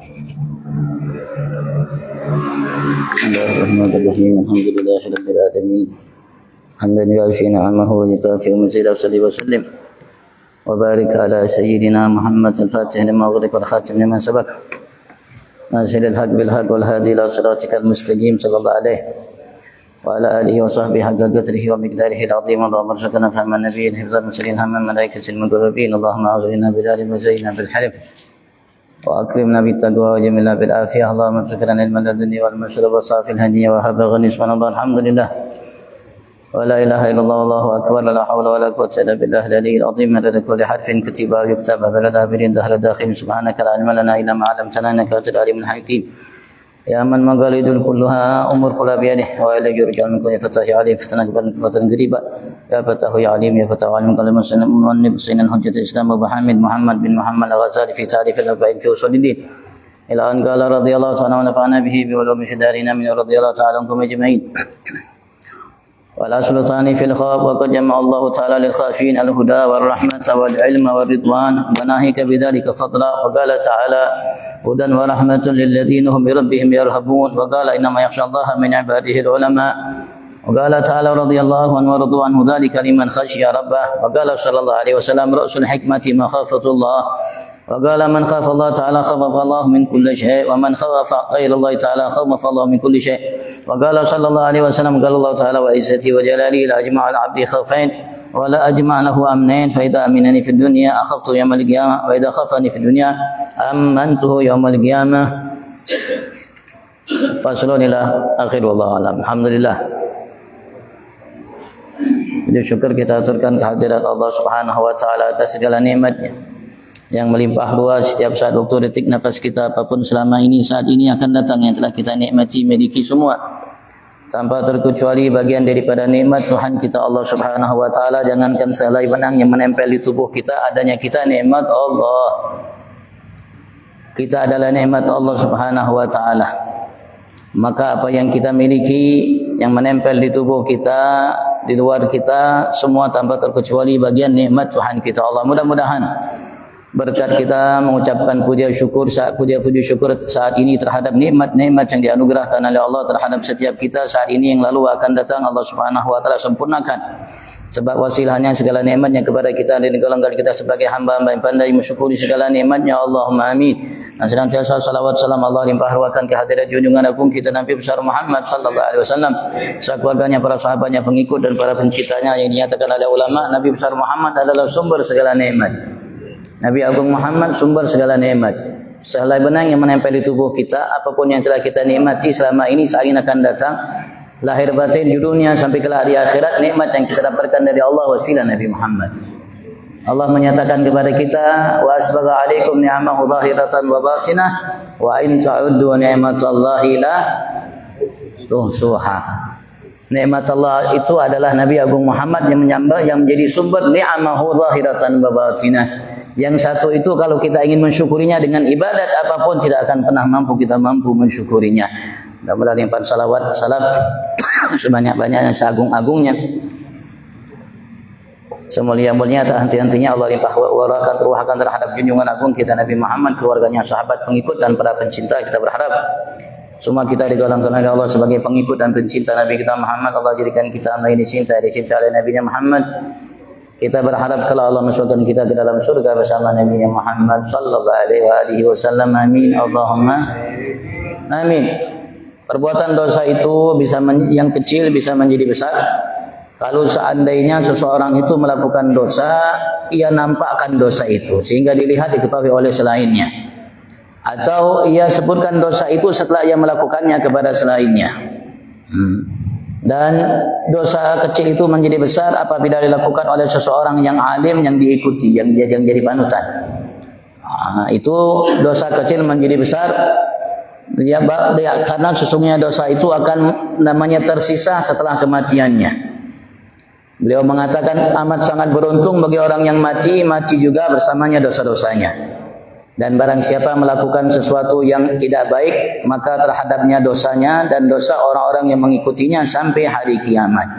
Bismillahirrahmanirrahim. Alhamdulillahirabbil alamin. Hamdan yu'affi ni'amahu wa yukafi mazida salli wa sallim. Wa barik ala sayyidina Muhammad al-Fatih lima ughliqa wal khatim lima sabaq. Nasilil haqq bil haqq wal hadi ila siratikal mustaqim sallallahu alaihi wa ala alihi wa sahbihi haqqa qadrihi wa miqdarihi al-azim. Allahumma arzuqna fahman nabiyyin hifdzan mursalin hamman malaikatil muqarrabin. Allahumma a'inna bil ilmi wa zayyinna bil hilm. وأكرمنا بالتقوى وجملنا بالعافية. اللهم ارزقنا العلم الذي والمشرب وصافي الهدي وهب غني سبحان الله الحمد لله ولا إله إلا الله والله أكبر لا حول ولا قوة إلا بالله العلي العظيم. عدد كل حرف كتب أو يكتب بلد آبرين دهر داخل. سبحانك لا علم لنا إلا ما علمتنا إنك أنت العليم الحكيم. يا من مقاليد كلها أمور كلها بيده وإلى يرجع من كل فتح عليم فتنة فتنة قريبة. يا فتح يا عليم يا فتح عليم قال المؤنب حسين حجة الإسلام أبو حامد محمد بن محمد الغزالي في تعريف الأربعين في أصول الدين إلى أن قال رضي الله تعالى ونفعنا به بعلوم في دارنا من رضي الله تعالى عنكم أجمعين. والأصل الثاني في الخوف وقد جمع الله تعالى للخاشعين الهدى والرحمة والعلم والرضوان وناهيك بذلك فضلا. وقال تعالى هدى ورحمة للذين هم بربهم يرهبون. وقال إنما يخشى الله من عباده العلماء. وقال تعالى رضي الله عنه ورضوا عنه ذلك لمن خشي ربه. وقال صلى الله عليه وسلم رأس الحكمة مخافة الله. وقال من خاف الله تعالى خفف الله من كل شيء ومن خاف غير الله تعالى خفف الله من كل شيء. وقال صلى الله عليه وسلم قال الله تعالى وعزتي وجلالي لا أجمع العبد خوفين ولا أجمع له أمنين فإذا أمنني في الدنيا أخفت يوم القيامة وإذا خافني في الدنيا أمنته يوم القيامة. فصل إلى آخر والله أعلم. Alhamdulillah. Syukur kita aturkan kehadirat Allah Subhanahu wa taala atas segala nikmatnya yang melimpah ruas setiap saat waktu detik nafas kita apapun selama ini saat ini akan datang yang telah kita nikmati miliki semua tanpa terkecuali bagian daripada nikmat Tuhan kita Allah Subhanahu wa taala. Jangankan sehelai benang yang menempel di tubuh kita, adanya kita nikmat Allah. Kita adalah nikmat Allah Subhanahu wa taala. Maka apa yang kita miliki yang menempel di tubuh kita, di luar kita, semua tanpa terkecuali bagian nikmat Tuhan kita Allah. Mudah-mudahan berkat kita mengucapkan puja syukur saat ini terhadap nikmat-nikmat yang dianugerahkan oleh Allah terhadap setiap kita saat ini yang lalu akan datang Allah Subhanahu wa taala sempurnakan sebab wasilahnya segala nikmatnya kepada kita dan golongan kita sebagai hamba-hamba yang pandai mensyukuri segala nikmatnya. Allahumma amin. Dan senantiasa salawat salam Allah limpah ruahkan kehadirat junjungan agung kita Nabi besar Muhammad sallallahu alaihi wasallam, keluarganya, para sahabatnya, pengikut dan para pencintanya yang dinyatakan oleh ulama Nabi besar Muhammad adalah sumber segala nikmat. Nabi Agung Muhammad sumber segala nikmat. Sehelai benang yang menempel di tubuh kita, apapun yang telah kita nikmati selama ini saat ini akan datang, lahir batin di dunia sampai kelak di akhirat, nikmat yang kita dapatkan dari Allah wasilah Nabi Muhammad. Allah menyatakan kepada kita, wa asbagha alaikum ni'amahu zahiratan wa batinah wa in ta'uddu ni'matallahi la tuhsuha. Nikmat Allah itu adalah Nabi Agung Muhammad yang menjadi sumber ni'amahu zahiratan wa batinah. Yang satu itu kalau kita ingin mensyukurinya dengan ibadat apapun tidak akan pernah kita mampu mensyukurinya. Mudah-mudahan limpahan salawat salam sebanyak-banyaknya seagung-agungnya semulia-mulia tak henti-hentinya Allah limpah ruahkan terhadap junjungan agung kita Nabi Muhammad, keluarganya, sahabat, pengikut dan para pencinta. Kita berharap semua kita digolongkan oleh Allah sebagai pengikut dan pencinta Nabi kita Muhammad. Allah jadikan kita ini dicinta oleh Nabi Muhammad. Kita berharap kalau Allah masukkan kita ke dalam surga bersama Nabi Muhammad sallallahu alaihi wasallam. Amin. Allahumma amin. Perbuatan dosa itu yang kecil bisa menjadi besar. Kalau seandainya seseorang itu melakukan dosa, ia nampakkan dosa itu sehingga dilihat diketahui oleh selainnya. Atau ia sebutkan dosa itu setelah ia melakukannya kepada selainnya. Dan dosa kecil itu menjadi besar apabila dilakukan oleh seseorang yang alim yang diikuti, yang jadi panutan. Itu dosa kecil menjadi besar karena sesungguhnya dosa itu akan namanya tersisa setelah kematiannya. Beliau mengatakan amat sangat beruntung bagi orang yang mati juga bersamanya dosa-dosanya. Dan barang siapa melakukan sesuatu yang tidak baik, maka terhadapnya dosanya dan dosa orang-orang yang mengikutinya sampai hari kiamat.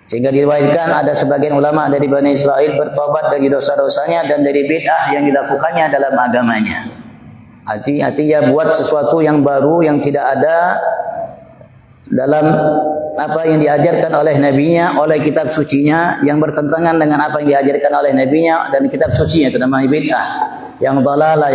Sehingga diriwayatkan ada sebagian ulama dari Bani Israel bertobat dari dosa-dosanya dan dari bid'ah yang dilakukannya dalam agamanya. Artinya buat sesuatu yang baru yang tidak ada dalam apa yang diajarkan oleh nabinya, oleh kitab sucinya, yang bertentangan dengan apa yang diajarkan oleh nabinya dan kitab sucinya, itu namanya bid'ah. Yang dalalah,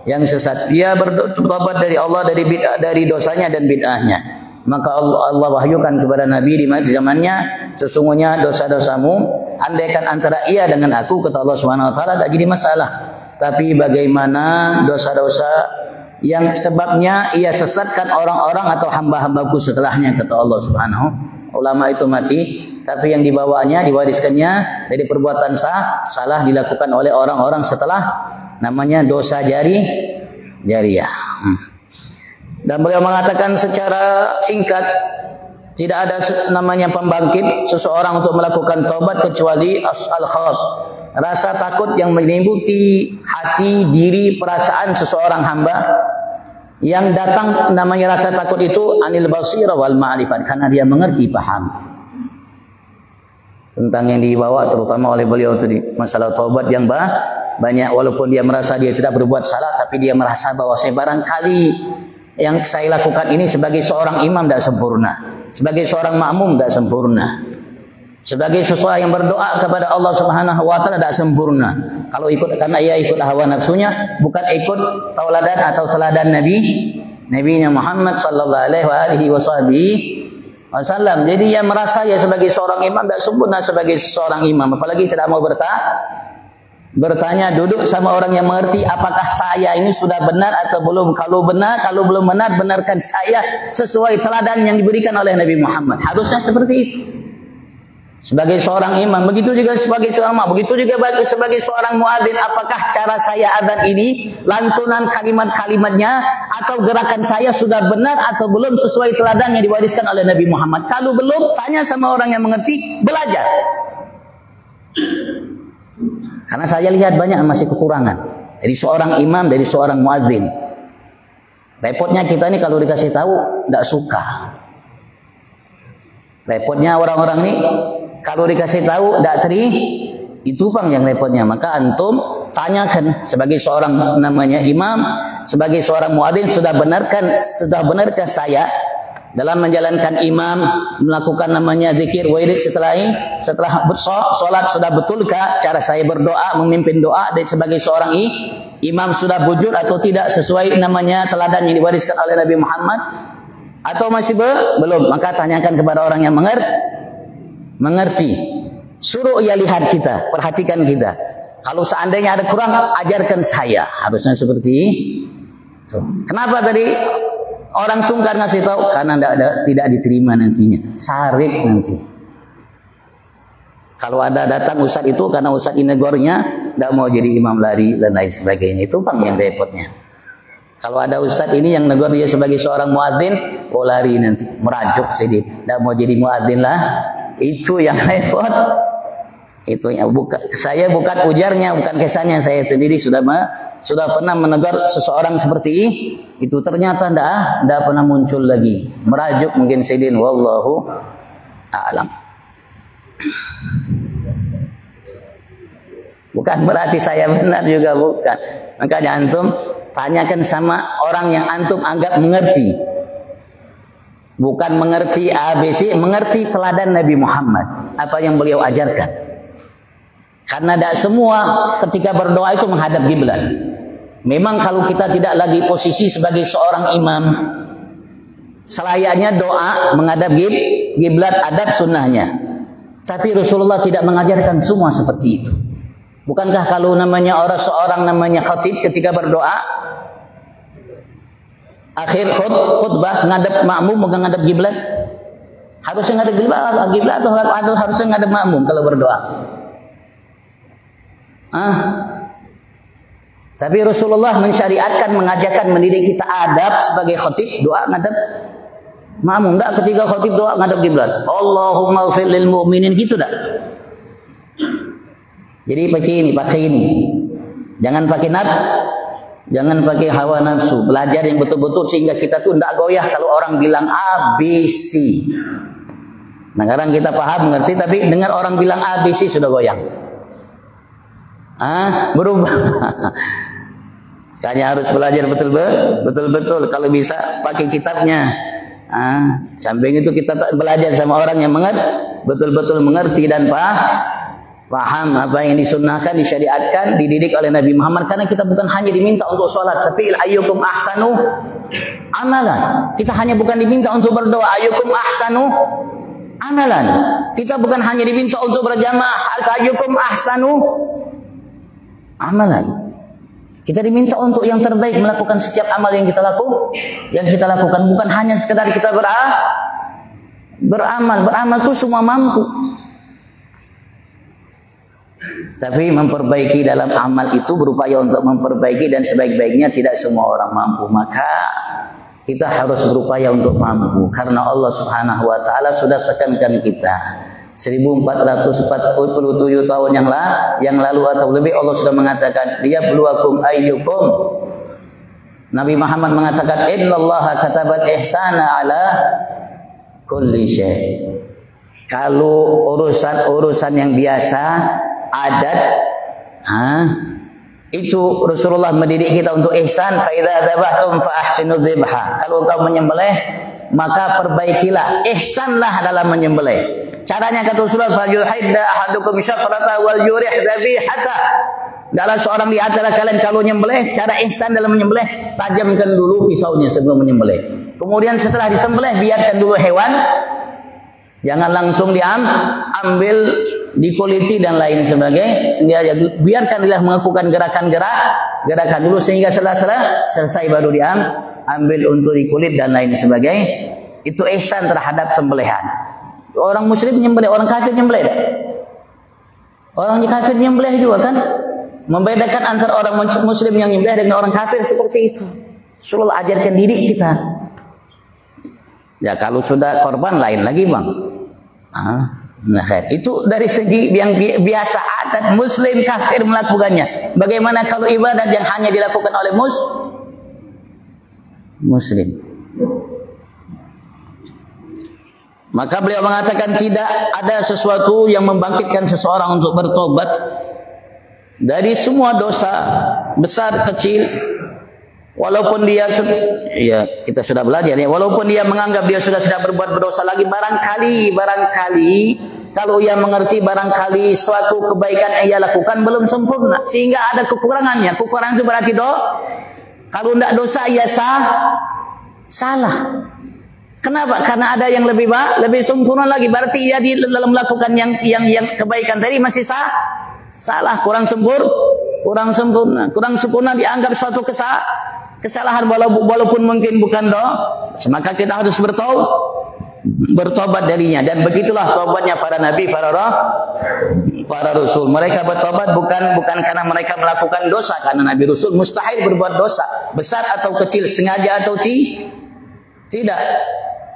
yang sesat. Dia bertobat dari Allah dari bid'ah, dari dosanya dan bid'ahnya. Maka Allah wahyukan kepada Nabi di masa zamannya, sesungguhnya dosa-dosamu andaikan antara ia dengan aku, kata Allah Subhanahu wa taala, tidak jadi masalah. Tapi bagaimana dosa-dosa yang sebabnya ia sesatkan orang-orang atau hamba-hambaku setelahnya, kata Allah Subhanahu. Ulama itu mati, tapi yang dibawanya, diwariskannya dari perbuatan salah dilakukan oleh orang-orang setelah, namanya dosa jariyah. Dan beliau mengatakan secara singkat, tidak ada namanya pembangkit seseorang untuk melakukan taubat kecuali al-khawf, rasa takut yang menyelimuti hati, diri, perasaan seseorang hamba. Yang datang namanya rasa takut itu anil basira wal ma'rifat, karena dia mengerti, paham tentang yang dibawa terutama oleh beliau tadi, masalah taubat yang banyak. Walaupun dia merasa dia tidak berbuat salah, tapi dia merasa bahwa barangkali yang saya lakukan ini sebagai seorang imam tidak sempurna, sebagai seorang makmum tidak sempurna, sebagai seseorang yang berdoa kepada Allah Subhanahu wa taala tidak sempurna. Kalau ikut, karena ia ikut hawa nafsunya, bukan ikut tauladan atau teladan Nabi Muhammad sallallahu alaihi wasallam. Jadi ia merasa ya sebagai seorang imam tidak sempurna sebagai seorang imam, apalagi tidak mau bertanya, duduk sama orang yang mengerti, apakah saya ini sudah benar atau belum. Kalau benar, kalau belum benar, benarkan saya sesuai teladan yang diberikan oleh Nabi Muhammad. Harusnya seperti itu sebagai seorang imam. Begitu juga sebagai seorang makmum, begitu juga sebagai seorang muadzin. Apakah cara saya adzan ini, lantunan kalimat-kalimatnya atau gerakan saya sudah benar atau belum sesuai teladan yang diwariskan oleh Nabi Muhammad. Kalau belum, tanya sama orang yang mengerti, belajar. Karena saya lihat banyak masih kekurangan dari seorang imam, dari seorang muadzin. Repotnya kita ini kalau dikasih tahu tidak suka. Repotnya orang-orang ini kalau dikasih tahu tidak itu bang yang repotnya. Maka antum tanyakan sebagai seorang namanya imam, sebagai seorang muadzin, sudah benarkah saya dalam menjalankan imam, melakukan namanya zikir wirid setelah sholat, sudah betulkah cara saya berdoa, memimpin doa dan sebagai seorang imam sudah bujur atau tidak sesuai namanya teladan yang diwariskan oleh Nabi Muhammad, atau masih belum? Maka tanyakan kepada orang yang mengerti. Suruh ia lihat kita, perhatikan kita. Kalau seandainya ada kurang, ajarkan saya. Harusnya seperti itu. Kenapa tadi orang sungkan ngasih tahu? Karena tidak diterima nantinya, sarik nanti. Kalau ada datang ustadz itu karena ustadz ini negornya tidak mau jadi imam, lari dan lain sebagainya. Itu bang yang repotnya. Kalau ada ustadz ini yang negor dia sebagai seorang muadzin, lari nanti, merajuk sedikit, tidak mau jadi muadzin lah. Itu yang repot. Itu yang saya bukan ujarnya, bukan kesannya, saya sendiri sudah pernah menegur seseorang seperti itu, ternyata tidak pernah muncul lagi. Merajuk mungkin sidin, wallahu a'lam. Bukan berarti saya benar juga, bukan. Makanya antum tanyakan sama orang yang antum anggap mengerti. Bukan mengerti ABC, mengerti teladan Nabi Muhammad, apa yang beliau ajarkan. Karena tidak semua ketika berdoa itu menghadap kiblat. Memang kalau kita tidak lagi posisi sebagai seorang imam, selayaknya doa menghadap kiblat, adab sunnahnya. Tapi Rasulullah tidak mengajarkan semua seperti itu. Bukankah kalau namanya seorang namanya khatib ketika berdoa, akhir khutbah ngadep makmum bukan ngadep kiblat? Harusnya ngadep kiblat atau harusnya ngadep makmum kalau berdoa? Tapi Rasulullah mensyariatkan, mengajarkan, mendidik kita adab sebagai khatib, doa ngadep makmum. Enggak ketika khatib doa ngadep kiblat. Allahumma ighfir lil mu'minin, gitu dah. Jadi pakai ini. Jangan pakai hawa nafsu. Belajar yang betul-betul sehingga kita tuh enggak goyah kalau orang bilang ABC. Nah, kadang kita paham, mengerti, tapi dengar orang bilang ABC sudah goyang. Berubah. Makanya harus belajar betul-betul. Kalau bisa pakai kitabnya. Samping itu kita belajar sama orang yang betul-betul mengerti dan paham apa yang disunnahkan, disyariatkan, dididik oleh Nabi Muhammad. Karena kita bukan hanya diminta untuk sholat, tapi ayyukum ahsanu amalan. Kita hanya bukan diminta untuk berdoa, ayyukum ahsanu amalan. Kita bukan hanya diminta untuk berjamaah, ayyukum ahsanu amalan. Kita diminta untuk yang terbaik, melakukan setiap amal yang kita lakukan, bukan hanya sekedar kita beramal. Beramal itu semua mampu. Tapi memperbaiki dalam amal itu, berupaya untuk memperbaiki, dan sebaik-baiknya tidak semua orang mampu. Maka kita harus berupaya untuk mampu, karena Allah Subhanahu wa taala sudah tekankan kita 1447 tahun yang lalu atau lebih. Allah sudah mengatakan, liyabluwakum ayyukum. Nabi Muhammad mengatakan, innallaha katabat ihsana ala kulli syai. Kalau urusan yang biasa, adat, itu Rasulullah mendidik kita untuk ihsan. Fa idza dzabhtum fa ahsinu dzibha. Kalau engkau menyembelih, maka perbaikilah, ihsanlah dalam menyembelih. Caranya kata Rasulullah, falyuhidda ahadukum syafrata wal yurih dzabihata. Dalam seorang di antara kalian kalau menyembelih, cara ihsan dalam menyembelih, tajamkan dulu pisaunya sebelum menyembelih. Kemudian setelah disembelih, biarkan dulu hewan, jangan langsung diambil, dikuliti dan lain sebagainya. Biarkan dia melakukan gerakan dulu sehingga selesai baru diambil untuk dikulit dan lain sebagainya. Itu ihsan terhadap sembelihan. Orang muslim menyembelih, orang kafir menyembelih. Orang kafir menyembelih juga kan. Membedakan antara orang muslim yang menyembelih dengan orang kafir seperti itu. Rasulullah ajarkan didik kita. Ya kalau sudah korban lain lagi bang. Itu dari segi yang biasa adat muslim kafir melakukannya. Bagaimana kalau ibadat yang hanya dilakukan oleh muslim? Maka beliau mengatakan tidak ada sesuatu yang membangkitkan seseorang untuk bertobat dari semua dosa besar kecil, walaupun dia kita sudah belajar ya, walaupun dia menganggap dia sudah tidak berbuat berdosa lagi, barangkali kalau ia mengerti barangkali suatu kebaikan yang ia lakukan belum sempurna sehingga ada kekurangannya. Kekurangan itu berarti kalau tidak dosa ia salah. Kenapa? Karena ada yang lebih sempurna lagi. Berarti ia di dalam melakukan yang kebaikan tadi masih salah, kurang sempurna. Kurang sempurna dianggap suatu kesalahan walaupun mungkin bukan maka kita harus bertobat darinya. Dan begitulah tobatnya para nabi, para rasul. Mereka bertobat bukan karena mereka melakukan dosa, karena nabi rasul mustahil berbuat dosa besar atau kecil, sengaja atau tidak.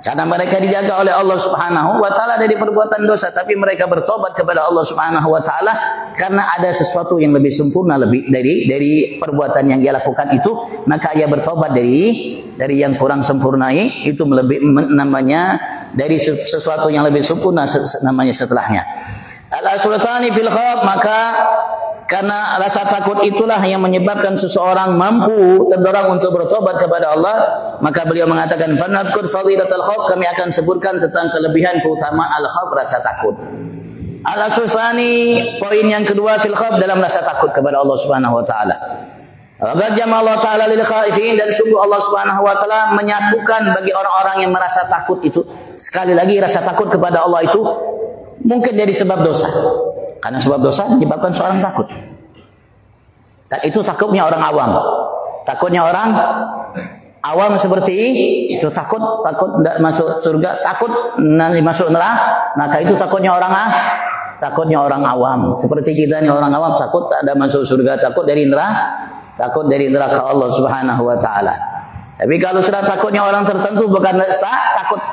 Karena mereka dijaga oleh Allah Subhanahu wa taala dari perbuatan dosa, tapi mereka bertobat kepada Allah Subhanahu wa taala karena ada sesuatu yang lebih sempurna dari perbuatan yang ia lakukan itu, maka ia bertobat dari yang kurang sempurna itu namanya dari sesuatu yang lebih sempurna namanya setelahnya. Al-sultani fil khawf, maka karena rasa takut itulah yang menyebabkan seseorang mampu terdorong untuk bertobat kepada Allah. Maka beliau mengatakan, "Fanadkur fadilatul khauf," kami akan sebutkan tentang kelebihan keutamaan al-khauf, rasa takut. Al-asani, poin yang kedua fil khauf, dalam rasa takut kepada Allah Subhanahu wa taala. Qad jama'a Allah taala lil khaifin, dan sungguh Allah Subhanahu wa taala menyatukan bagi orang-orang yang merasa takut itu. Sekali lagi, rasa takut kepada Allah itu mungkin dari sebab dosa. Karena sebab dosa menyebabkan seorang takut. Dan itu takutnya orang awam. Takutnya orang awam seperti itu, takut tidak masuk surga, takut nanti masuk neraka. Maka itu takutnya orang awam. Seperti kita ini orang awam, takut tak ada masuk surga, takut dari neraka Allah Subhanahu wa taala. Tapi kalau sudah takutnya orang tertentu, bukan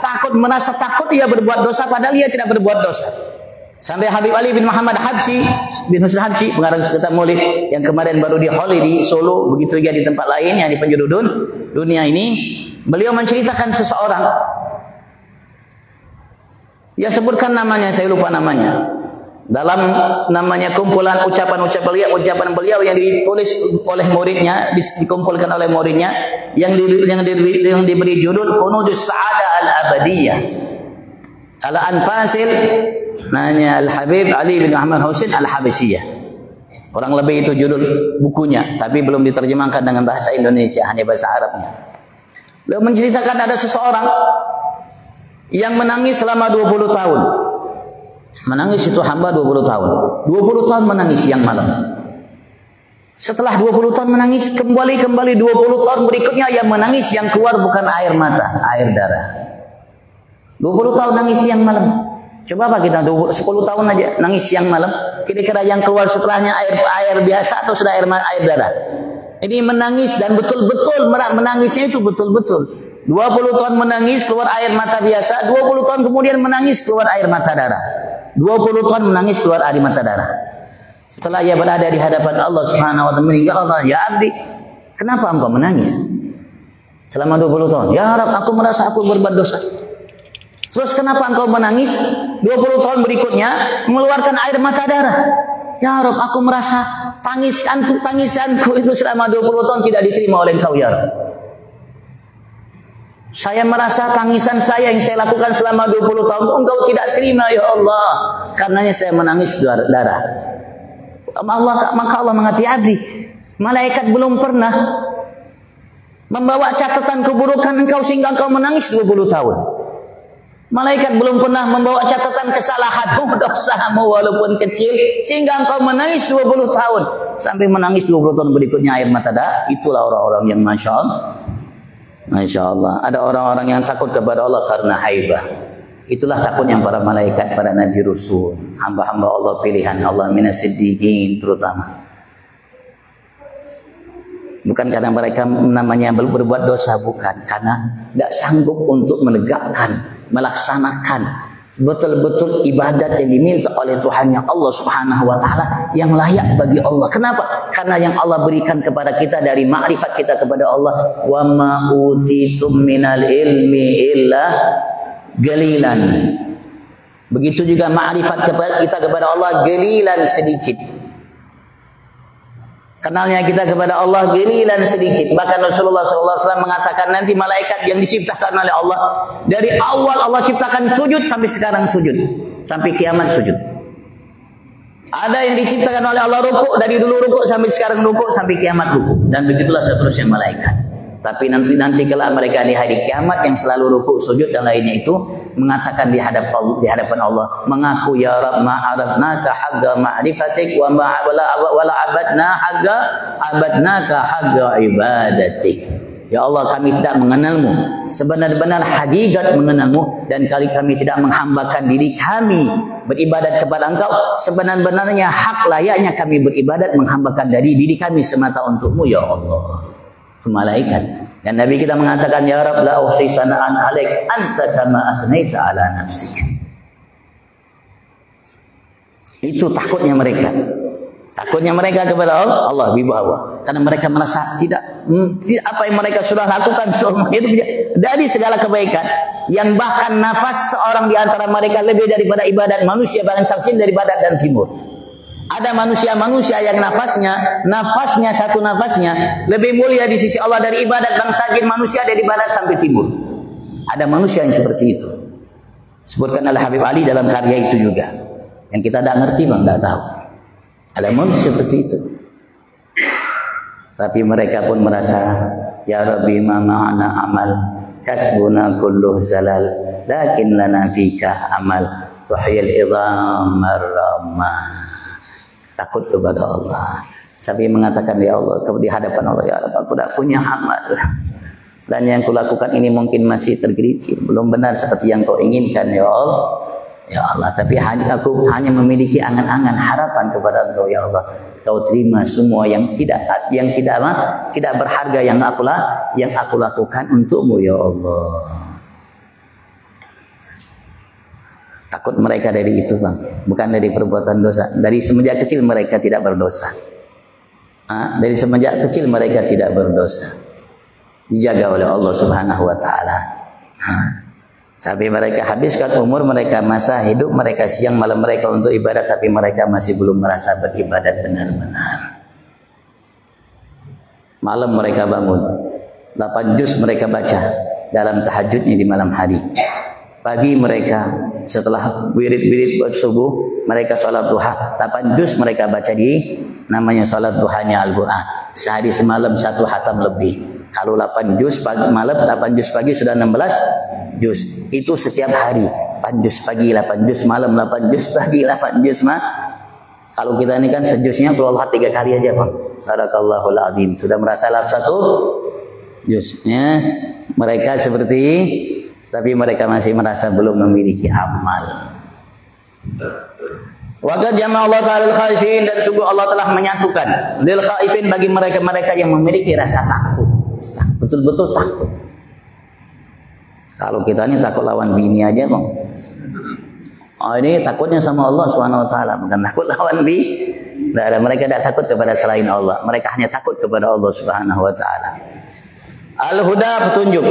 takut merasa takut ia berbuat dosa padahal ia tidak berbuat dosa. Sampai Habib Ali bin Muhammad Habsyi bin Husain Habsyi, pengarang kitab Maulid yang kemarin baru di Holi di Solo, begitu juga di tempat lain yang di penjuru dunia ini, beliau menceritakan seseorang. Dia sebutkan namanya, saya lupa namanya. dalam namanya kumpulan ucapan beliau yang ditulis oleh muridnya, dikumpulkan oleh muridnya, yang diberi judul Kunudus Sa'adah Al-Abadiyah ala Anfasil nanya Al-Habib Ali bin Muhammad Husain Al-Habasyiyah. Kurang lebih itu judul bukunya, tapi belum diterjemahkan dengan bahasa Indonesia, hanya bahasa Arabnya. Beliau menceritakan ada seseorang yang menangis selama 20 tahun. Menangis itu hamba 20 tahun. 20 tahun menangis siang malam. Setelah 20 tahun menangis, kembali 20 tahun berikutnya yang menangis, yang keluar bukan air mata, air darah. 20 tahun nangis siang malam. Coba apa kita 10 tahun aja nangis siang malam, kira-kira yang keluar setelahnya air biasa atau sudah air darah? Ini menangis dan betul-betul menangisnya itu betul-betul. 20 tahun menangis keluar air mata biasa, 20 tahun kemudian menangis keluar air mata darah. 20 tahun menangis keluar air mata darah. Setelah ia berada di hadapan Allah Subhanahu wa taala, meninggal Allah, "Ya abdi, kenapa engkau menangis selama 20 tahun?" "Ya Rabb, aku merasa aku berbuat dosa." "Terus kenapa engkau menangis 20 tahun berikutnya mengeluarkan air mata darah?" "Ya Rabb, aku merasa tangisanku itu selama 20 tahun tidak diterima oleh engkau, ya Rabb. Saya merasa tangisan saya yang saya lakukan selama 20 tahun engkau tidak terima, ya Allah. Karenanya saya menangis darah." Maka Allah mengatakan, "Abdi, malaikat belum pernah membawa catatan keburukan engkau sehingga engkau menangis 20 tahun. Malaikat belum pernah membawa catatan kesalahanmu, dosamu walaupun kecil sehingga engkau menangis 20 tahun. Sampai menangis 20 tahun berikutnya air mata darah." Itulah orang-orang yang Masya Allah. Ada orang-orang yang takut kepada Allah karena haibah. Itulah takutnya para malaikat, para nabi rasul, hamba-hamba Allah pilihan Allah, minas siddiqin terutama. Bukan karena mereka namanya berbuat dosa, bukan, karena tidak sanggup untuk menegakkan, melaksanakan betul-betul ibadat yang diminta oleh Tuhannya Allah Subhanahu wa taala yang layak bagi Allah. Kenapa? Karena yang Allah berikan kepada kita dari makrifat kita kepada Allah, wa ma utitum minal ilmi illa galilan. Begitu juga makrifat kita kepada Allah galilan, sedikit. Kenalnya kita kepada Allah galilan, sedikit. Bahkan Rasulullah SAW mengatakan nanti malaikat yang diciptakan oleh Allah dari awal Allah ciptakan sujud sampai sekarang sujud, sampai kiamat sujud. Ada yang diciptakan oleh Allah rukuk, dari dulu rukuk sampai sekarang rukuk, sampai kiamat rukuk, dan begitulah seterusnya malaikat. Tapi nanti kelak mereka di hari kiamat yang selalu rukuk, sujud dan lainnya itu mengatakan di hadapan Allah, mengaku, "Ya Rabb, ma'arabnaka haqqa ma'rifatik wa wala abadnaka haqqa ibadatik." Ya Allah, kami tidak mengenalmu sebenar-benar hakikat mengenalmu, dan kami tidak menghambakan diri kami beribadat kepada engkau sebenar-benarnya hak layaknya kami beribadat menghambakan dari diri kami semata untukmu, ya Allah. Malaikat. Dan Nabi kita mengatakan, "Ya Rabb, la uhsi sana'an 'alaik anta kama asnaita 'ala nafsik." Itu takutnya mereka. Takutnya mereka kepada Allah wibawa. Karena mereka merasa tidak apa yang mereka sudah lakukan selama hidupnya dari segala kebaikan, yang bahkan nafas seorang di antara mereka lebih daripada ibadat manusia, bahkan saksin dari barat dan timur. Ada manusia-manusia yang nafasnya satu nafasnya lebih mulia di sisi Allah dari ibadat bangsa jin manusia dari barat sampai timur. Ada manusia yang seperti itu. Sebutkan oleh Habib Ali dalam karya itu juga. Yang kita tidak ngerti, bang, tidak tahu. Ada manusia seperti itu. Tapi mereka pun merasa, "Ya Rabbi, ma ma'ana amal, kasbuna kulluh zalal, lakin lana fika amal, tuhyil idhamar ramah." Takut kepada Allah, sampai mengatakan, "Ya Allah, di hadapan Allah, ya Rabb, aku tidak punya amal, dan yang kulakukan ini mungkin masih tergelincir, belum benar seperti yang kau inginkan, ya Allah. Ya Allah, tapi aku hanya memiliki angan-angan harapan kepada Engkau, ya Allah. Kau terima semua yang tidak berharga yang aku lakukan untukmu, ya Allah." Takut mereka dari itu, bang, bukan dari perbuatan dosa. Dari semenjak kecil mereka tidak berdosa. Dari semenjak kecil mereka tidak berdosa, dijaga oleh Allah Subhanahu wa taala. Sampai mereka habiskan umur mereka, masa hidup mereka, siang malam mereka untuk ibadat, tapi mereka masih belum merasa beribadat benar-benar. Malam mereka bangun, 8 juz mereka baca dalam tahajudnya di malam hari. Pagi mereka setelah wirid-wirid buat subuh, mereka sholat duha, 8 juz mereka baca di namanya sholat duhanya Al-Quran. Sehari semalam 1 khatam lebih. Kalau 8 juz pagi, malam 8 juz pagi sudah 16 juz. Itu setiap hari. 8 juz pagi, 8 juz malam, 8 juz pagi, 8 juz Kalau kita ini kan sejuznya kalau Allah 3 kali aja, Pak. Sadaqallahul azim. Sudah merasa 1 juznya. Mereka seperti, tapi mereka masih merasa belum memiliki amal. Waqad jama'a Allah ta'ala al-khaifin, dan sungguh Allah telah menyatukan lil khaifin bagi mereka-mereka yang memiliki rasa takut. Betul-betul takut. Kalau kita ini takut lawan bini aja, Bang. Oh, ini takutnya sama Allah Subhanahu wa taala, bukan takut lawan bini. Mereka tidak takut kepada selain Allah. Mereka hanya takut kepada Allah Subhanahu wa taala. Al-huda, petunjuk.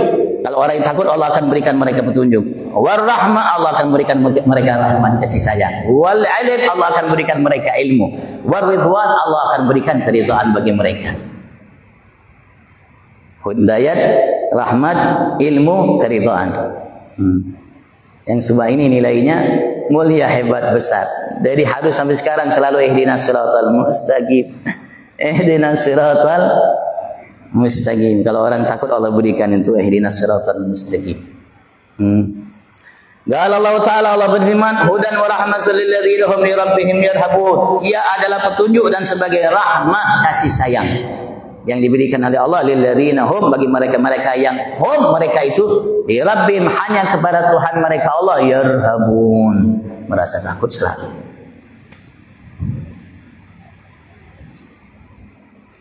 Kalau orang yang takut, Allah akan berikan mereka petunjuk. War-rahmah, Allah akan berikan mereka rahmat, kasih sayang. Wal-ilm, Allah akan berikan mereka ilmu. War-ridwan, Allah akan berikan keridhaan bagi mereka. Hidayat, rahmat, ilmu, keridhaan. Yang semua ini nilainya mulia, hebat, besar. Dari harus sampai sekarang selalu ihdinas siratal mustaqim. Ihdinas siratal mustaqim. Kalau orang takut, Allah berikan itu ihdinas siratal mustaqim. Qala Allah Ta'ala, Allah berfirman, hudan wa rahmatul lil ladzina hum li rabbihim yarhabun. Ia adalah petunjuk dan sebagai rahmat, kasih sayang yang diberikan oleh Allah lil ladzina hum, bagi mereka-mereka yang hum, mereka itu li rabbihim, hanya kepada Tuhan mereka Allah, yarhabun, merasa takut selalu.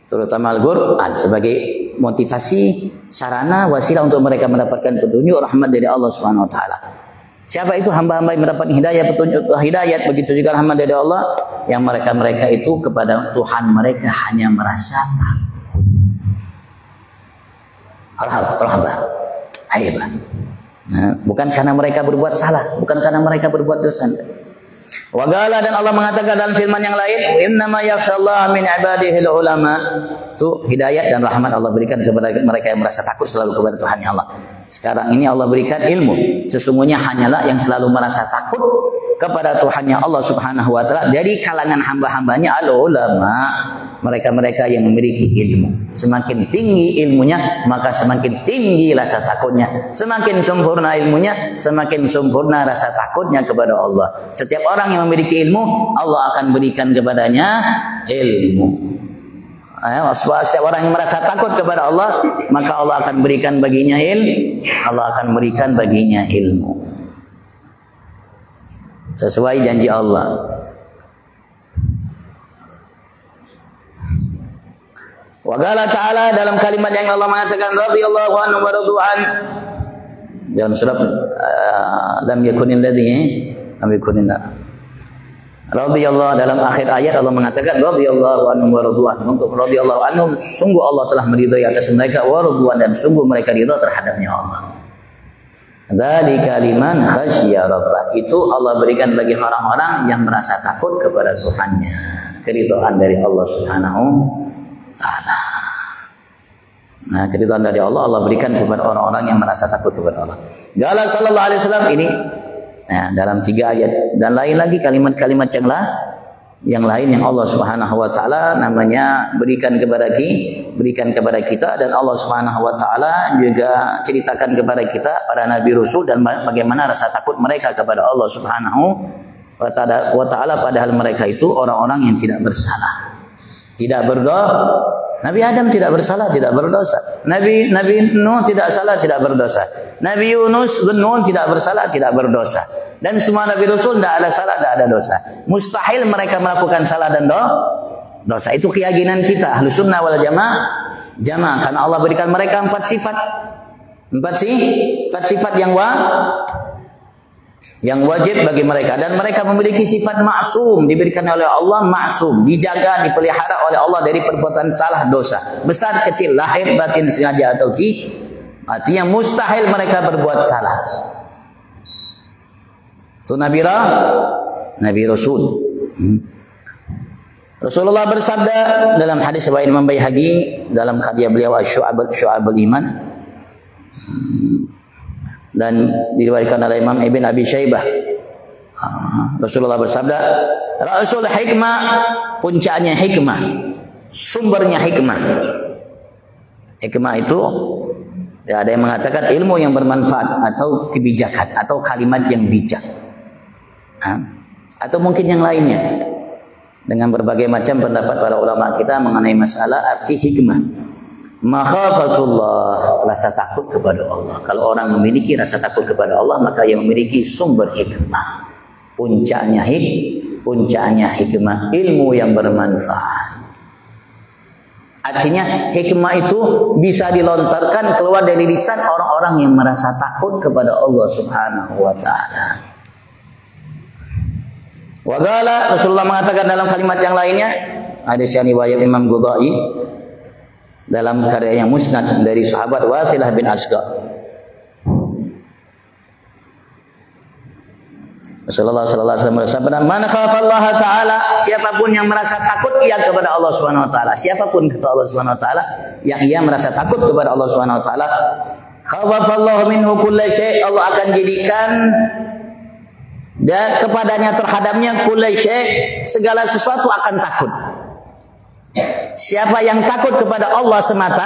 Terutama Al-Quran sebagai motivasi, sarana, wasilah untuk mereka mendapatkan petunjuk, rahmat dari Allah Subhanahu wa taala. Siapa itu hamba-hamba yang mendapat hidayah, petunjuk, hidayat, begitu juga rahmat dari Allah, yang mereka-mereka itu kepada Tuhan mereka hanya merasa takut. Rahbah, haibah. Bukan karena mereka berbuat salah, bukan karena mereka berbuat dosa. Wagala, dan Allah mengatakan dalam firman yang lain, innama yakhshallaha min ibadihil ulama. Itu hidayat dan rahmat Allah berikan kepada mereka yang merasa takut selalu kepada Tuhannya Allah. Sekarang ini Allah berikan ilmu. Sesungguhnya hanyalah yang selalu merasa takut kepada Tuhannya Allah Subhanahu wa taala dari kalangan hamba-hambanya al-ulama, mereka-mereka yang memiliki ilmu. Semakin tinggi ilmunya, maka semakin tinggi rasa takutnya. Semakin sempurna ilmunya, semakin sempurna rasa takutnya kepada Allah. Setiap orang yang memiliki ilmu, Allah akan berikan kepadanya ilmu. Setiap orang yang merasa takut kepada Allah, maka Allah akan berikan baginya Allah akan berikan baginya ilmu. Sesuai janji Allah. Wa qala ta'ala, dalam kalimat yang Allah mengatakan radhiyallahu anhu wa radu'an, dalam surat lam yakunil ladzi radhiyallahu, dalam akhir ayat Allah mengatakan radhiyallahu anhu wa radu'an. Untuk radhiyallahu anhu, sungguh Allah telah meridai atas mereka, wa radu'an, dan sungguh mereka ridha terhadapnya Allah. Dzalika liman khasyiya rabbah. Itu Allah berikan bagi orang-orang yang merasa takut kepada Tuhannya. Keridhaan dari Allah Subhanahu taala. Nah, keridhaan dari Allah, Allah berikan kepada orang-orang yang merasa takut kepada Allah. Qala sallallahu alaihi wasallam, ini dalam 3 ayat, dan lain lagi kalimat-kalimat yang lain yang Allah Subhanahu wa taala namanya berikan kepada kita, dan Allah Subhanahu wa taala juga ceritakan kepada kita para nabi rasul dan bagaimana rasa takut mereka kepada Allah Subhanahu wa taala, padahal mereka itu orang-orang yang tidak bersalah. Tidak berdosa. Nabi Adam tidak bersalah, tidak berdosa. Nabi Nuh tidak salah, tidak berdosa. Nabi Yunus bin Nun tidak bersalah, tidak berdosa. Dan semua Nabi Rasul tidak ada salah, tidak ada dosa. Mustahil mereka melakukan salah dan dosa. Itu keyakinan kita Ahlus Sunnah wal Jamaah. Karena Allah berikan mereka 4 sifat. 4 sifat yang wajib bagi mereka, dan mereka memiliki sifat maksum, diberikan oleh Allah maksum, dijaga, dipelihara oleh Allah dari perbuatan salah, dosa besar kecil, lahir batin, sengaja atau tidak. Artinya mustahil mereka berbuat salah. Itu Nabi Rasul. Rasulullah bersabda dalam hadis riwayat Imam Baihaqi dalam karya beliau Syu'abul Iman, dan diriwayatkan oleh Imam Ibn Abi Syaibah. Rasulullah bersabda, Rasul hikmah, puncaknya hikmah, sumbernya hikmah. Hikmah itu ya, ada yang mengatakan ilmu yang bermanfaat atau kebijakan atau kalimat yang bijak, atau mungkin yang lainnya. Dengan berbagai macam pendapat para ulama kita mengenai masalah arti hikmah. Makhafatullah, rasa takut kepada Allah. Kalau orang memiliki rasa takut kepada Allah, maka ia memiliki sumber hikmah. Puncaknya hikmah, ilmu yang bermanfaat. Artinya hikmah itu bisa dilontarkan keluar dari lisan orang-orang yang merasa takut kepada Allah Subhanahu wa ta'ala. Wagala, Rasulullah mengatakan dalam kalimat yang lainnya, hadis yang riwayat Imam Ghazali dalam karya yang musnad dari sahabat Wathilah bin Asqa. Rasulullah sallallahu alaihi wasallam bersabda, "Man khafallaha ta'ala", siapapun yang merasa takut ia kepada Allah Subhanahu wa taala, siapapun kata Allah Subhanahu wa taala yang ia merasa takut kepada Allah Subhanahu wa taala, khafafallahu minhu kulli syai', Allah akan jadikan dan kepadanya terhadapnya kulli syai', segala sesuatu akan takut. Siapa yang takut kepada Allah semata,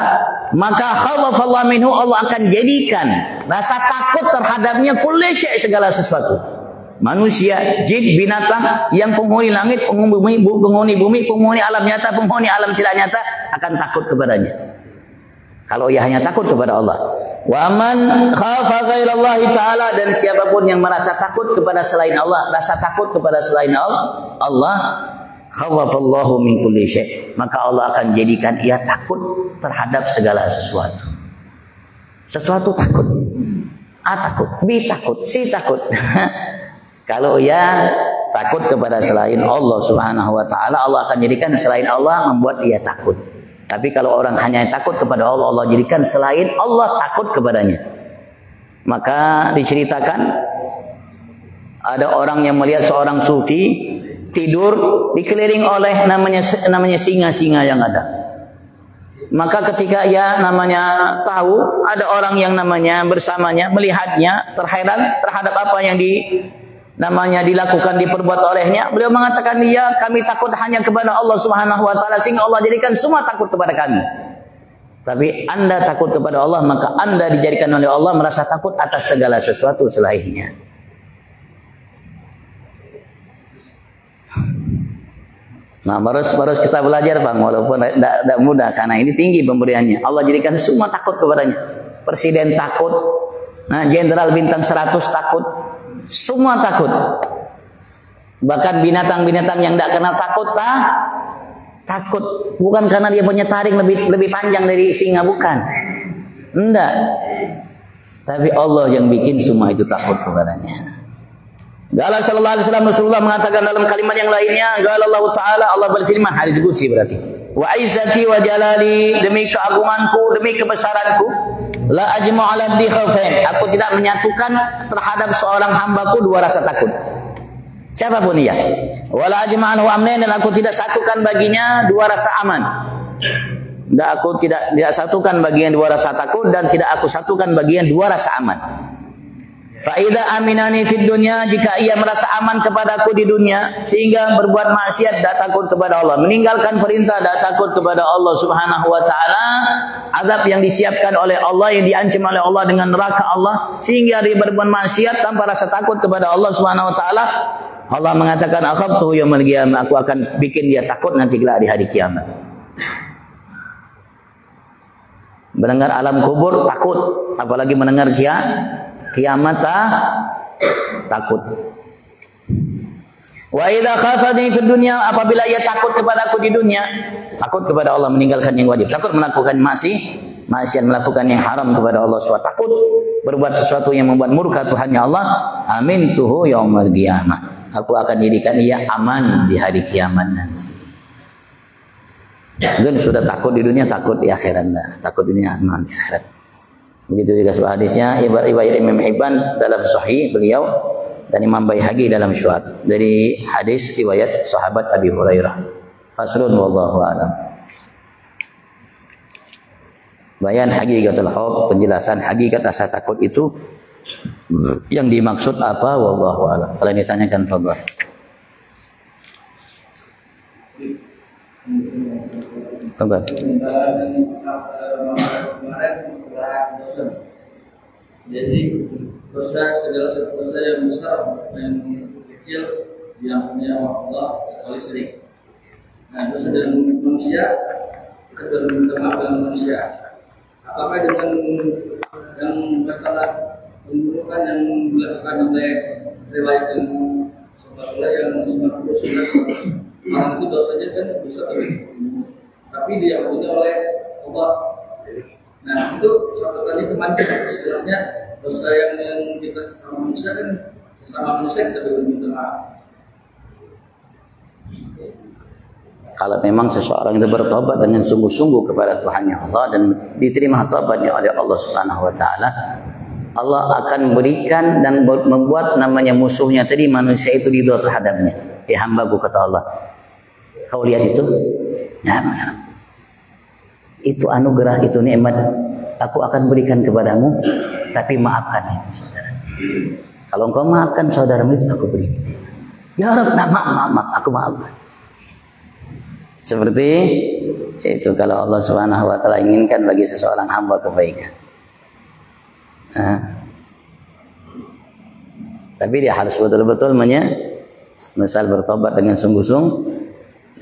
maka khawafallahu minhu, Allah akan jadikan rasa takut terhadapnya kulli syai', segala sesuatu. Manusia, jin, binatang yang penghuni langit, penghuni bumi, penghuni alam nyata, penghuni alam tidak nyata akan takut kepadanya. Kalau ia hanya takut kepada Allah. Wa man khafa ghairallahi ta'ala, dan siapapun yang merasa takut kepada selain Allah, rasa takut kepada selain Allah, khawafallahu min kulli syai', maka Allah akan jadikan ia takut terhadap segala sesuatu. Sesuatu takut. A takut, B takut, C takut. Kalau ia takut kepada selain Allah Subhanahu wa ta'ala, Allah akan jadikan selain Allah membuat ia takut. Tapi kalau orang hanya takut kepada Allah, Allah jadikan selain Allah takut kepadanya. Maka diceritakan ada orang yang melihat seorang sufi tidur dikeliling oleh namanya singa-singa yang ada. Maka ketika ia namanya tahu ada orang yang namanya bersamanya, melihatnya, terheran terhadap apa yang dilakukan, diperbuat olehnya, beliau mengatakan, "Ya, kami takut hanya kepada Allah Subhanahu wa taala, sehingga Allah jadikan semua takut kepada kami." Tapi Anda takut kepada Allah, maka Anda dijadikan oleh Allah merasa takut atas segala sesuatu selainnya. Nah, harus kita belajar, Bang, walaupun tidak mudah karena ini tinggi pemberiannya. Allah jadikan semua takut kepadanya. Presiden takut, jenderal bintang 100 takut. Semua takut. Bahkan binatang-binatang yang tidak kenal takut, takut. Bukan karena dia punya taring lebih panjang dari singa, bukan. Enggak. Tapi Allah yang bikin semua itu takut kepadanya. Qala sallallahu alaihi wasallam, Rasulullah mengatakan dalam kalimat yang lainnya, qala Allah Ta'ala, Allah berfirman, hadis qudsi berarti. Wa izzati wa jalali, demi keagunganku, demi kebesaranku, la ajma'u ala khawfain, aku tidak menyatukan terhadap seorang hambaku dua rasa takut. Siapapun ia. Wala ajma'u amnain, dan aku tidak satukan baginya dua rasa aman. Dan aku tidak satukan bagian dua rasa takut, dan tidak aku satukan bagian dua rasa aman. Faida aminani fid dunya, jika ia merasa aman kepadaku di dunia sehingga berbuat maksiat, tidak takut kepada Allah, meninggalkan perintah, tidak takut kepada Allah Subhanahu wa taala, azab yang disiapkan oleh Allah, yang diancam oleh Allah dengan neraka Allah, sehingga dia berbuat maksiat tanpa rasa takut kepada Allah Subhanahu wa taala, Allah mengatakan, akhaftu yaumil qiyamah, aku akan bikin dia takut nanti kelak di hari kiamat. Mendengar alam kubur takut, apalagi mendengar kiamat takut. Wa idza khafani fid dunya, apabila ia takut kepadaku di dunia, takut kepada Allah, meninggalkan yang wajib, takut melakukan maksiat, melakukan yang haram kepada Allah SWT, takut berbuat sesuatu yang membuat murka Tuhannya Allah, amintuhu yaumil qiyamah, aku akan jadikan ia aman di hari kiamat nanti. Mungkin sudah takut di dunia, takut di akhirat, takut di dunia, aman di akhirat. Begitu juga sebuah hadisnya riwayat Imam Hibban dalam Sahih beliau, dan Imam Baihaqi dalam Syuhad dari hadis riwayat sahabat Abi Hurairah. Faslun wallahu a'lam. Bayan hakikatul khauf, penjelasan hakikat rasa takut itu yang dimaksud apa, wallahu a'lam. Kalau ditanyakan fadhal. Fadhal. Jadi dosa segala dosa yang besar dan kecil diampuni Allah kecuali syirik. Nah, dosa dengan manusia kita berminta maaf dengan manusia. Apakah dengan yang masalah pembunuhan yang dilakukan oleh riwayat yang soleh yang 99 orang itu dosanya kan besar, tapi diampuni oleh Allah. Nah, itu satu kali kemarin istilahnya dosa yang kita sesama manusia kita berminta maaf. Kalau memang seseorang itu bertobat dengan sungguh-sungguh kepada Tuhannya Allah dan diterima tobatnya oleh Allah Subhanahu wa taala, Allah akan berikan dan membuat namanya musuhnya tadi manusia itu ridho terhadapnya. Ya hambaku, kata Allah. Kau lihat itu? Ya, itu anugerah, itu nikmat aku akan berikan kepadamu, tapi maafkan itu saudara. Kalau engkau maafkan saudaramu itu aku beri. Ya Rabb, maaf, aku maafkan. Seperti itu kalau Allah Subhanahu wa taala inginkan bagi seseorang hamba kebaikan. Tapi dia harus betul-betul misal bertobat dengan sungguh-sungguh,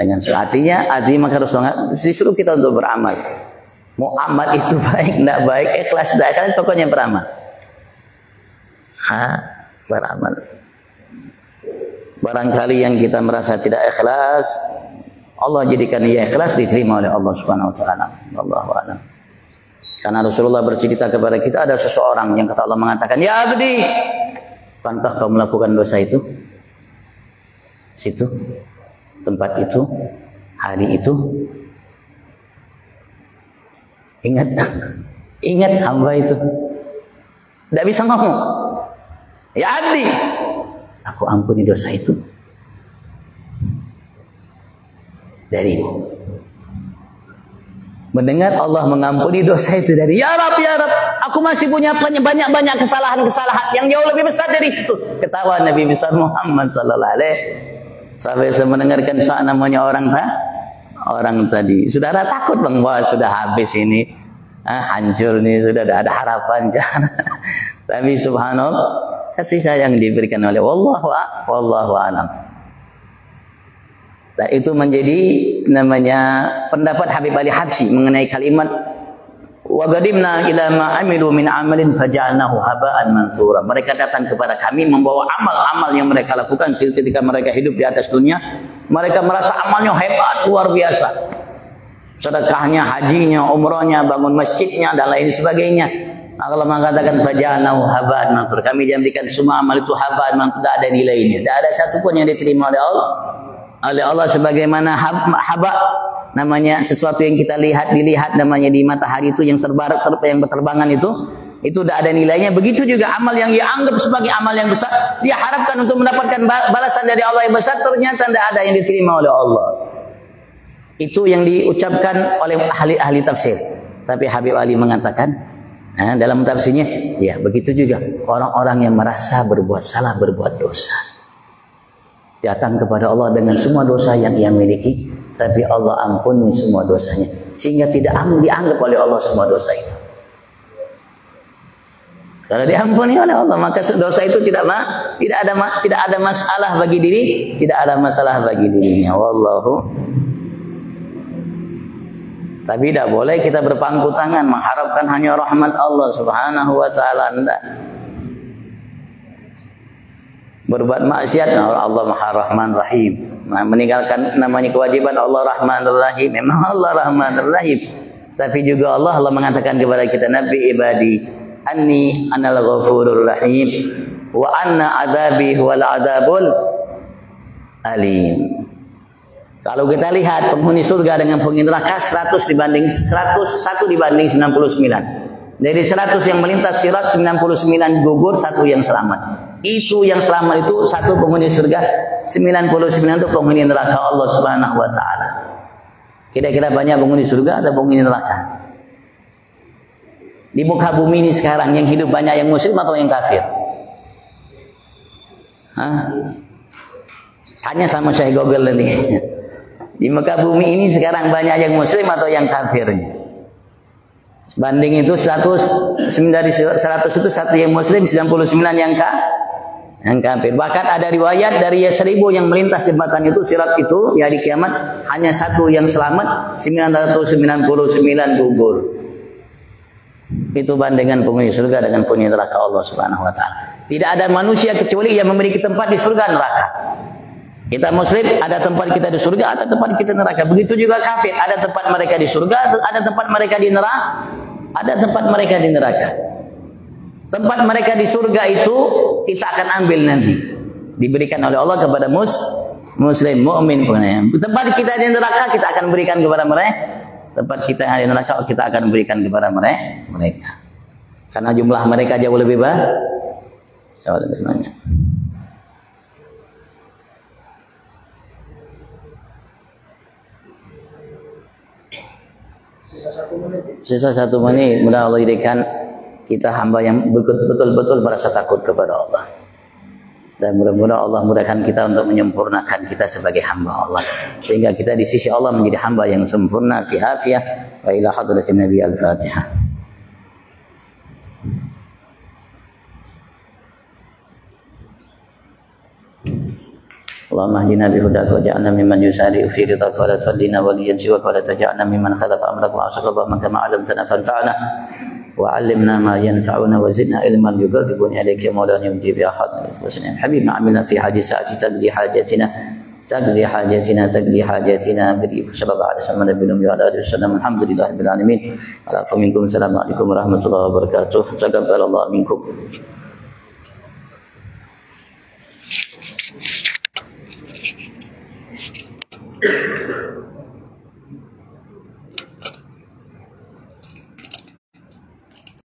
dengan hatinya, maka disuruh kita untuk beramal. Mau amal itu baik, tidak baik, ikhlas, tidak ikhlas, pokoknya beramal. Beramal. Barangkali yang kita merasa tidak ikhlas, Allah jadikan ia ikhlas, diterima oleh Allah Subhanahu wa taala. Wallahu a'lam. Karena Rasulullah bercerita kepada kita, ada seseorang yang kata Allah mengatakan, "Ya abdi, pantas kau melakukan dosa itu? Situ, tempat itu, hari itu." Ingat hamba itu. Tidak bisa ngomong. "Ya abdi, aku ampuni dosa itu darimu." Mendengar Allah mengampuni dosa itu dari, "Ya Rabb, ya Rabb, aku masih punya banyak kesalahan-kesalahan yang jauh lebih besar dari itu." Ketawa Nabi besar Muhammad sallallahu alaihi sampai saya mendengarkan soal namanya orang tadi. Saudara takut bang, wah sudah habis ini, hancur nih, sudah tidak ada harapan. Tapi subhanallah, kasih sayang diberikan oleh wallahu a'lam. Dan itu menjadi namanya pendapat Habib Ali Habsyi mengenai kalimat wa qadimna ila ma amilu min amalin faja'alnahu haba'an mansura. Mereka datang kepada kami membawa amal-amal yang mereka lakukan ketika mereka hidup di atas dunia. Mereka merasa amalnya hebat, luar biasa. Sedekahnya, hajinya, umrohnya, bangun masjidnya dan lain sebagainya. Allah mengatakan faja'alnahu haba'an mansura. Kami jadikan semua amal itu haba'an mansura, tidak ada nilainya. Tidak ada satu pun yang diterima oleh Allah sebagaimana haba namanya sesuatu yang kita dilihat namanya di matahari itu yang yang berterbangan itu tidak ada nilainya. Begitu juga amal yang dianggap sebagai amal yang besar, dia harapkan untuk mendapatkan balasan dari Allah yang besar, ternyata tidak ada yang diterima oleh Allah. Itu yang diucapkan oleh ahli tafsir. Tapi Habib Ali mengatakan dalam tafsirnya, ya begitu juga orang-orang yang merasa berbuat salah, berbuat dosa, datang kepada Allah dengan semua dosa yang ia miliki, tapi Allah ampuni semua dosanya, sehingga tidak dianggap oleh Allah semua dosa itu. Kalau diampuni oleh Allah, maka dosa itu tidak ada masalah bagi dirinya. Wallahu. Tapi tidak boleh kita berpangku tangan mengharapkan hanya rahmat Allah Subhanahu wa taala. Berbuat maksiat, Allah Maha Rahman Rahim. Meninggalkan namanya kewajiban Allah Rahman Rahim. Memang Allah Rahman Rahim. Tapi juga Allah mengatakan kepada kita, Nabi ibadi anni anal ghafurur rahim wa anna adzabi huwal adzabul alim. Kalau kita lihat penghuni surga dengan penghuni neraka 100 dibanding 100, 1 dibanding 99. Dari 100 yang melintas sirat, 99 gugur, 1 yang selamat. Itu yang selamat itu satu penghuni surga, 99 itu penghuni neraka Allah Subhanahu wa taala. Kira-kira banyak penghuni surga atau penghuni neraka? Di muka bumi ini sekarang yang hidup banyak yang muslim atau yang kafir? Hah? Tanya sama Syekh Google ini. Di muka bumi ini sekarang banyak yang muslim atau yang kafirnya? Banding itu 100 dari 100 itu satu yang muslim, 99 yang kafir. Bahkan ada riwayat dari 1000 yang melintas jembatan itu, sirat itu, ya di kiamat hanya satu yang selamat, 999 gugur. Itu bandingan penghuni surga dengan penghuni neraka Allah Subhanahu wa taala. Tidak ada manusia kecuali yang memiliki tempat di surga neraka. Kita muslim, ada tempat kita di surga, ada tempat kita neraka. Begitu juga kafir, ada tempat mereka di surga, ada tempat mereka di neraka. Ada tempat mereka di neraka. Tempat mereka di surga itu kita akan ambil nanti. Diberikan oleh Allah kepada muslim, mukmin. Tempat kita di neraka kita akan berikan kepada mereka. Tempat kita yang di neraka kita akan berikan kepada mereka. Karena jumlah mereka jauh lebih banyak. Sisa 1 menit, mudah Allah jadikan kita hamba yang betul-betul merasa takut kepada Allah. Dan mudah-mudahan Allah mudahkan kita untuk menyempurnakan kita sebagai hamba Allah, sehingga kita di sisi Allah menjadi hamba yang sempurna fi afiyah. Wa ila hadratin Nabi al-Fatihah. Allahumma hdina bihudaka waj'alna mimman yusari'u fi ridhaka wa la tudillina waliyan siwaka wa la taj'alna mimman khalafa amraka wa asaka Allahumma kama 'allamtana fanfa'na wa 'allimna ma yanfa'una wa zidna ilman yuqarribuna ilayka ya maulana mujib ya hadan wa habibna 'amilna fi hadis sa'ati taqdi hajatina bi sallallahu alaihi wasallam nabiyina wa alihi wasallam alhamdulillahi rabbil alamin. Assalamualaikum warahmatullahi wabarakatuh. Taqabbalallahu minkum.